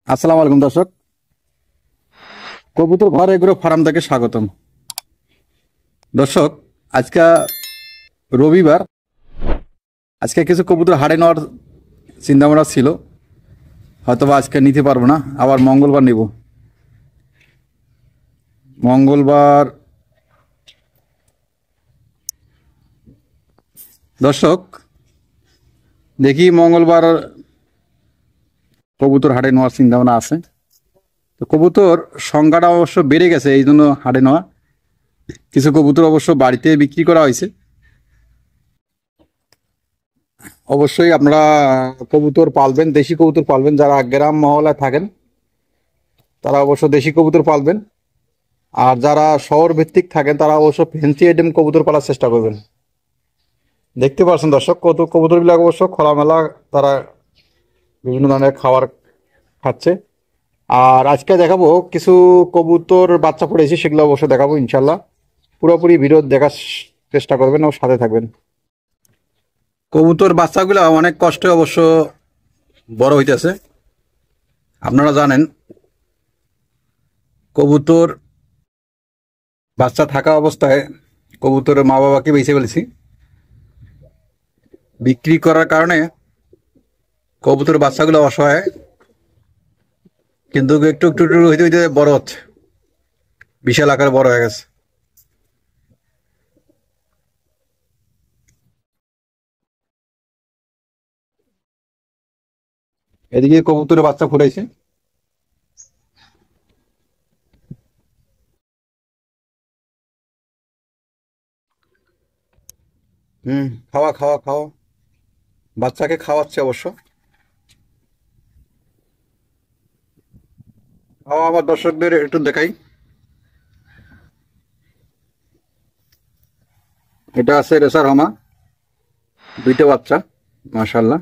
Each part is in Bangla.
আসসালামু আলাইকুম দর্শক, কবুতর ঘর এগ্রো ফার্ম থেকে স্বাগতম। দর্শক, আজকে রবিবার, আজকে কিছু কবুতর হাড়ে নেওয়ার চিন্তা ভাবনা ছিল, হয়তোবা আজকে নিতে পারবো না, আবার মঙ্গলবার নিব। মঙ্গলবার দর্শক, দেখি মঙ্গলবার কবুতর হাড়ে নেওয়ার চিন্তা ভাবনা আছে। তো কবুতর সংখ্যাটা অবশ্য বেড়ে গেছে, এই জন্য হাড়ে নেওয়া। কিছু কবুতর অবশ্য বাড়িতে বিক্রি করা হয়েছে। অবশ্যই আপনারা কবুতর পালবেন, দেশি কবুতর পালবেন। যারা গ্রাম মহলায় থাকেন তারা অবশ্য দেশি কবুতর পালবেন, আর যারা শহর ভিত্তিক থাকেন তারা অবশ্য ফ্যান্সি আইটেম কবুতর পালার চেষ্টা করবেন। দেখতে পাচ্ছেন দর্শক, কত কবুতরবিলাক অবশ্য খোলামেলা তারা বিভিন্ন ধরনের খাবার খাচ্ছে। আর আজকে দেখাবো কিছু কবুতর বাচ্চা পড়েছি, সেগুলো অবশ্য দেখাবো ইনশাল্লাহ। পুরোপুরি ভিডিও দেখার চেষ্টা করবেন ও সাথে থাকবেন। কবুতর বাচ্চাগুলো অনেক কষ্টে অবশ্য বড় হইতেছে। আপনারা জানেন, কবুতর বাচ্চা থাকা অবস্থায় কবুতরের মা বাবাকে বেঁচে ফেলেছি। বিক্রি করার কারণে কবুতর বাচ্চাগুলো অসহায়, কিন্তু একটু একটু একটু হইতে হইতে বড় হচ্ছে, বিশাল আকারে বড় হয়ে গেছে। এদিকে কবুতরের বাচ্চা ফুটাইছে। খাওয়া খাওয়া খাওয়া, বাচ্চাকে খাওয়াচ্ছে অবশ্য। খাওয়া আমার দর্শকদের একটু দেখাই। এটা আছে রেসার হমা, দুইটা বাচ্চা, মাশাল্লাহ।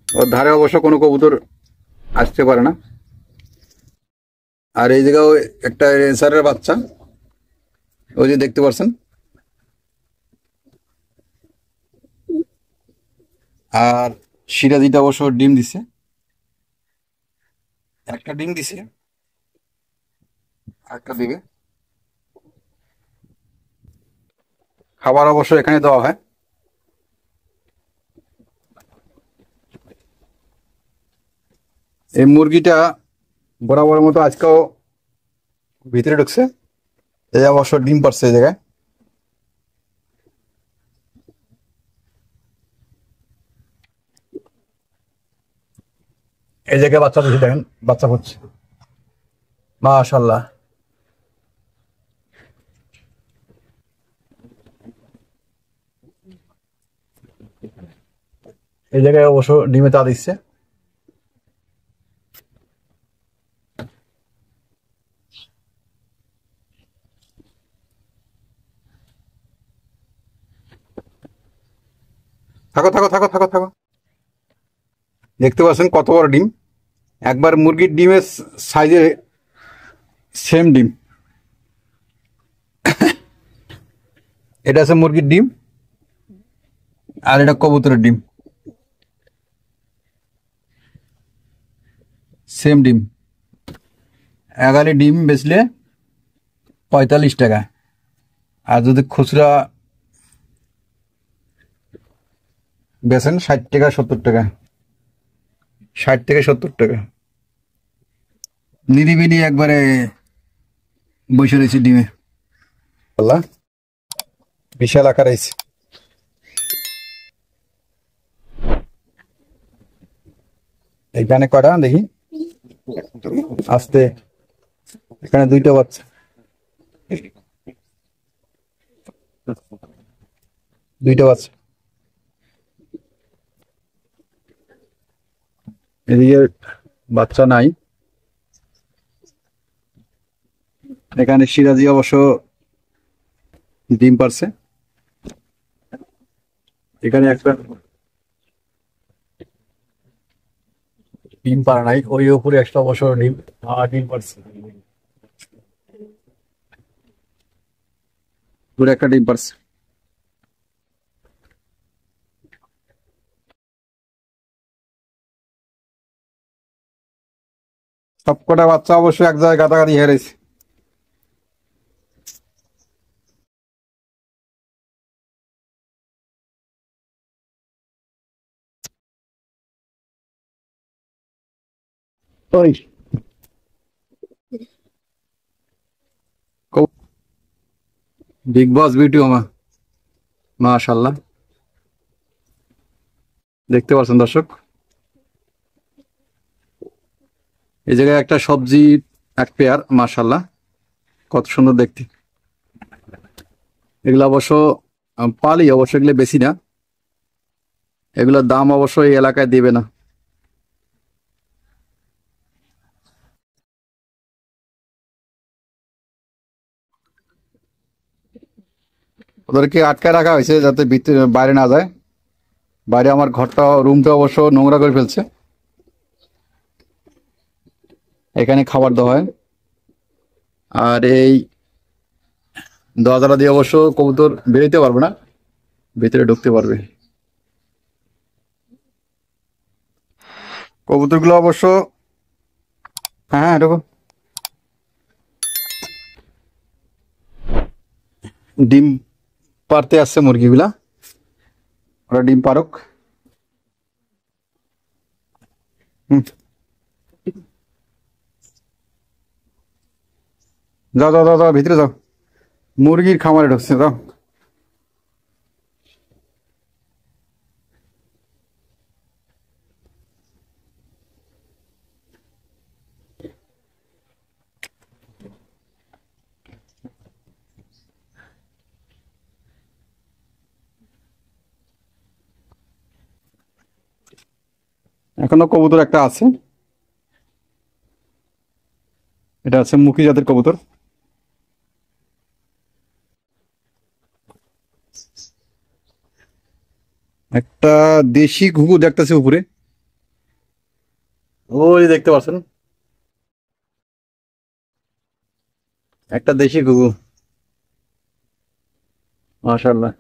ওর ধারে অবশ্য কোনো কবুতর আসতে পারে না। আর এই জায়গাও একটা রেসারের বাচ্চা, ওই যে দেখতে পাচ্ছেন। আর সিরাজিটা অবশ্য ডিম দিছে, একটা ডিম দিছে, একটা দিবে। খাবার অবশ্য এখানে দেওয়া হয়। এই মুরগিটা বরাবর মতো আজকেও ভিতরে ঢুকছে, এই অবশ্য ডিম পারছে এই জায়গায়। এই জায়গায় বাচ্চা দিচ্ছে, দেখেন বাচ্চা হচ্ছে, মাশাল্লাহ। এই জায়গায় অবশ্য ডিমে তা দিচ্ছে। থাকো থাকো থাকো থাকো থাকো, দেখতে পাচ্ছেন কত বড় ডিম, একবার মুরগির ডিমের সাইজে সেম ডিম। এটা আছে মুরগির ডিম, আর এটা কবুতরের ডিম, সেম ডিম। এগালি ডিম বেচলে 45 টাকা, আর যদি খুচরা বেচেন 60 টাকা 70 টাকা, 60 থেকে 70 টাকা। নিরিবিলি একবারে বসে রয়েছে ডিমে, আল্লাহ, বিশাল আকার হয়েছে। এইখানে কটা দেখি, আস্তে, এখানে দুইটা বাচ্চা, দুইটা বাচ্চা। এদিকে বাচ্চা নাই। এখানে সিরাজি অবশ্য ডিম পারছে, এখানে একটা ডিম পারা নাই, ওই উপরে একটা অবশ্য ডিম, ডিম পারছে, দূরে একটা ডিম পারছে। সবকটা বাচ্চা অবশ্যই এক জায়গায় গাদাগাদি হেরেছে। ওই বিগ বস বিউটি ওমা, মাশাল্লাহ, দেখতে পাচ্ছেন দর্শক, এই জায়গায় একটা সবজি এক পেয়ার, মাশাল্লাহ কত সুন্দর দেখতে। এগুলো অবশ্য পালি, অবশ্য এগুলো বেশি না, এগুলোর দাম অবশ্য এই এলাকায় দিবে না। ওদেরকে আটকায় রাখা হয়েছে যাতে ভিতরে বাইরে না যায়। বাইরে আমার ঘরটা, রুমটা অবশ্য নোংরা করে ফেলছে। এখানে খাবার দেওয়া হয়, আর এই দরজাটা দিয়ে অবশ্য কবুতর বেরোতে পারবে না, ভিতরে ঢুকতে পারবে। কবুতরগুলো অবশ্য, হ্যাঁ হ্যাঁ ঢুকো, ডিম পারতে আসছে মুরগিগুলা, ওরা ডিম পারুক। হুম, যাও যাও যাও যাও, ভিতরে যাও, মুরগির খামারে ঢুকছে, যাও। এখনো কবুতর একটা আছে, এটা আছে মুখী জাতের কবুতর। একটা দেশি ঘুঘু দেখতেছে উপরে, ওই দেখতে পাচ্ছেন, একটা দেশি ঘুঘু, মাশাআল্লাহ।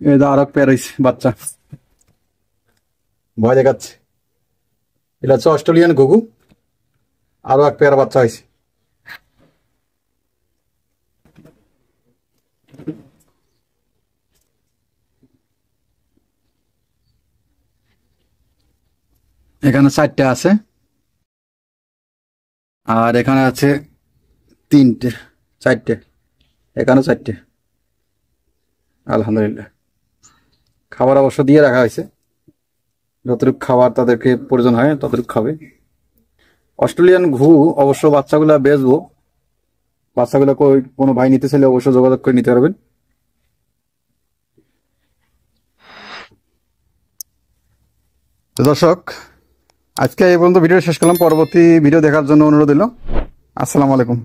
এই যে আর এক পেয়ার হইছে বাচ্চা, ভয় দেখাচ্ছে। এটা হচ্ছে অস্ট্রেলিয়ান ঘুঘু, আরো এক পেয়ার বাচ্চা হয়েছে। এখানে 4টে আছে, আর এখানে আছে 3টে, 4টে, এখানে 4টে। আলহামদুলিল্লাহ, খাবার অবশ্য দিয়ে রাখা হয়েছে, যতটুকু খাবার তাদেরকে প্রয়োজন হয় ততটুকু খাবে। অস্ট্রেলিয়ান ঘুঘু অবশ্য বাচ্চাগুলা বেচবো, বাচ্চাগুলো কোনো ভাই নিতে চাইলে অবশ্য যোগাযোগ করে নিতে পারবেন। তো দর্শক, আজকে এই পর্যন্ত ভিডিও শেষ করলাম, পরবর্তী ভিডিও দেখার জন্য অনুরোধ দিল। আসসালামু আলাইকুম।